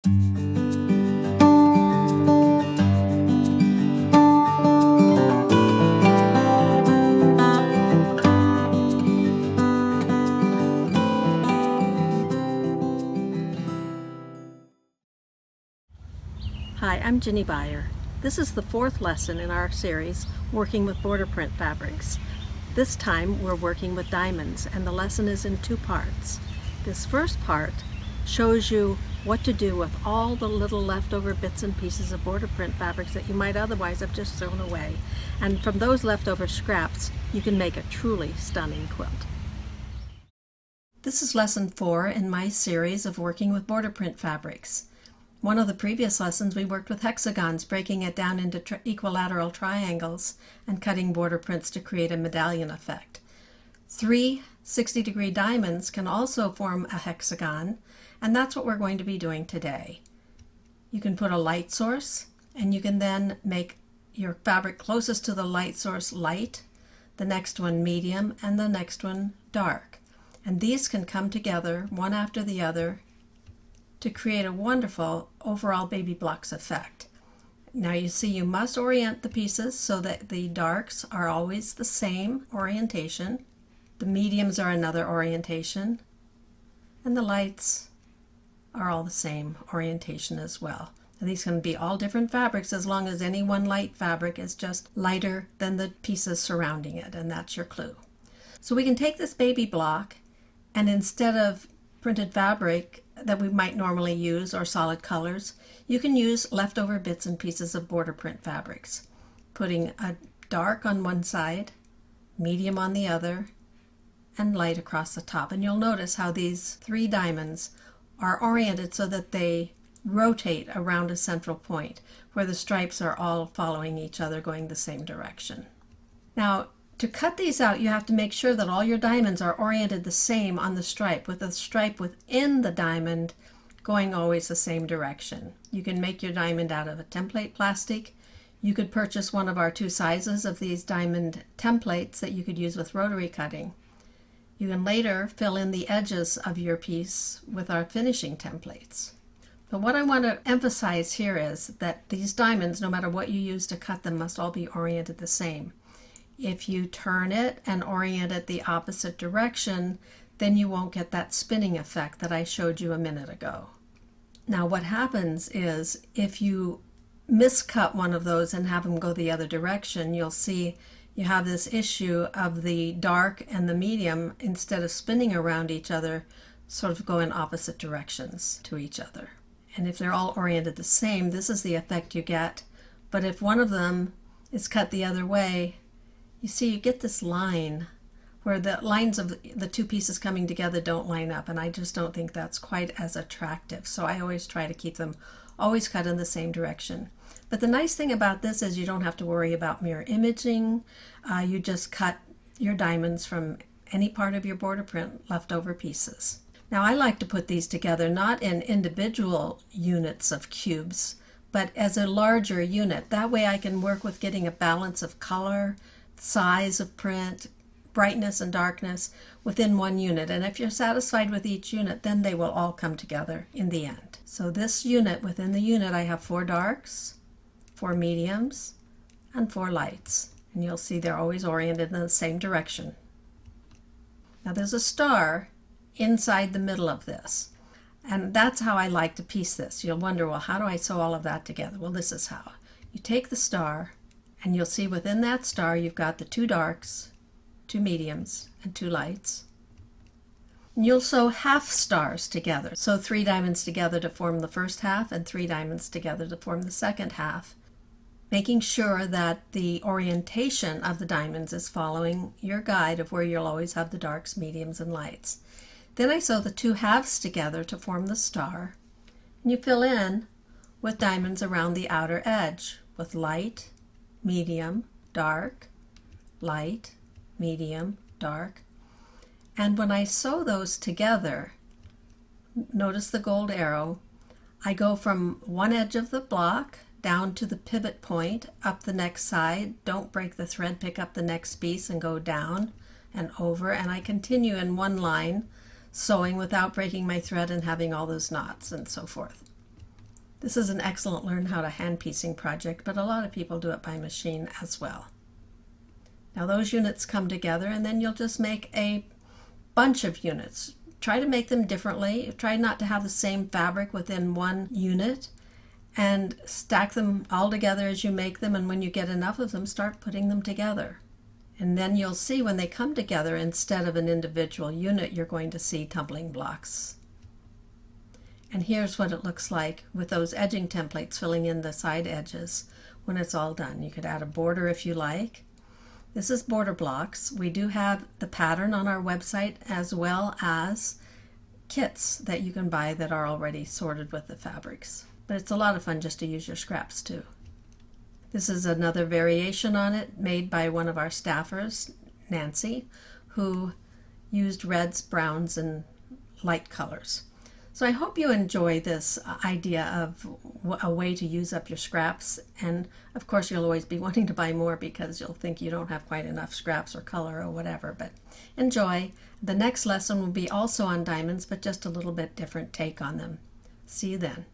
Hi, I'm Jinny Beyer. This is the fourth lesson in our series, Working with Border Print Fabrics. This time we're working with diamonds, and the lesson is in two parts. This first part shows you what to do with all the little leftover bits and pieces of border print fabrics that you might otherwise have just thrown away. And from those leftover scraps, you can make a truly stunning quilt. This is lesson 4 in my series of working with border print fabrics. One of the previous lessons we worked with hexagons, breaking it down into equilateral triangles and cutting border prints to create a medallion effect. 3 60-degree diamonds can also form a hexagon, and that's what we're going to be doing today. You can put a light source, and you can then make your fabric closest to the light source light, the next one medium, and the next one dark. And these can come together one after the other to create a wonderful overall baby blocks effect. Now you see you must orient the pieces so that the darks are always the same orientation, the mediums are another orientation, and the lights are all the same orientation as well. And these can be all different fabrics as long as any one light fabric is just lighter than the pieces surrounding it, and that's your clue. So we can take this baby block, and instead of printed fabric that we might normally use or solid colors, you can use leftover bits and pieces of border print fabrics, putting a dark on one side, medium on the other, and light across the top. And you'll notice how these 3 diamonds are oriented so that they rotate around a central point where the stripes are all following each other, going the same direction. Now, to cut these out, you have to make sure that all your diamonds are oriented the same on the stripe, with the stripe within the diamond going always the same direction. You can make your diamond out of a template plastic. You could purchase one of our 2 sizes of these diamond templates that you could use with rotary cutting. You can later fill in the edges of your piece with our finishing templates. But what I want to emphasize here is that these diamonds, no matter what you use to cut them, must all be oriented the same. If you turn it and orient it the opposite direction, then you won't get that spinning effect that I showed you a minute ago. Now what happens is if you miscut one of those and have them go the other direction, you'll see you have this issue of the dark and the medium, instead of spinning around each other, sort of go in opposite directions to each other. And if they're all oriented the same, this is the effect you get. But if one of them is cut the other way, you see you get this line where the lines of the 2 pieces coming together don't line up, and I just don't think that's quite as attractive. So I always try to keep them always cut in the same direction. But the nice thing about this is you don't have to worry about mirror imaging. You just cut your diamonds from any part of your border print leftover pieces. Now I like to put these together not in individual units of cubes, but as a larger unit. That way I can work with getting a balance of color, size of print, brightness and darkness within one unit. And if you're satisfied with each unit, then they will all come together in the end. So this unit, within the unit, I have 4 darks, 4 mediums, and 4 lights. And you'll see they're always oriented in the same direction. Now there's a star inside the middle of this. And that's how I like to piece this. You'll wonder, well, how do I sew all of that together? Well, this is how. You take the star, and you'll see within that star you've got the 2 darks, 2 mediums, and 2 lights. And you'll sew half stars together. So 3 diamonds together to form the first half and 3 diamonds together to form the second half, making sure that the orientation of the diamonds is following your guide of where you'll always have the darks, mediums, and lights. Then I sew the 2 halves together to form the star, and you fill in with diamonds around the outer edge with light, medium, dark, light, medium, dark. And when I sew those together, notice the gold arrow, I go from one edge of the block down to the pivot point, up the next side, don't break the thread, pick up the next piece and go down and over, and I continue in one line sewing without breaking my thread and having all those knots and so forth. This is an excellent learn how to hand piecing project, but a lot of people do it by machine as well. Now those units come together, and then you'll just make a bunch of units. Try to make them differently. Try not to have the same fabric within one unit, and stack them all together as you make them, and when you get enough of them, start putting them together. And then you'll see when they come together, instead of an individual unit, you're going to see tumbling blocks. And here's what it looks like with those edging templates filling in the side edges when it's all done. You could add a border if you like. This is border blocks. We do have the pattern on our website, as well as kits that you can buy that are already sorted with the fabrics. But it's a lot of fun just to use your scraps too. This is another variation on it made by one of our staffers, Nancy, who used reds, browns, and light colors. So I hope you enjoy this idea of a way to use up your scraps, and of course you'll always be wanting to buy more because you'll think you don't have quite enough scraps or color or whatever, but enjoy. The next lesson will be also on diamonds, but just a little bit different take on them. See you then.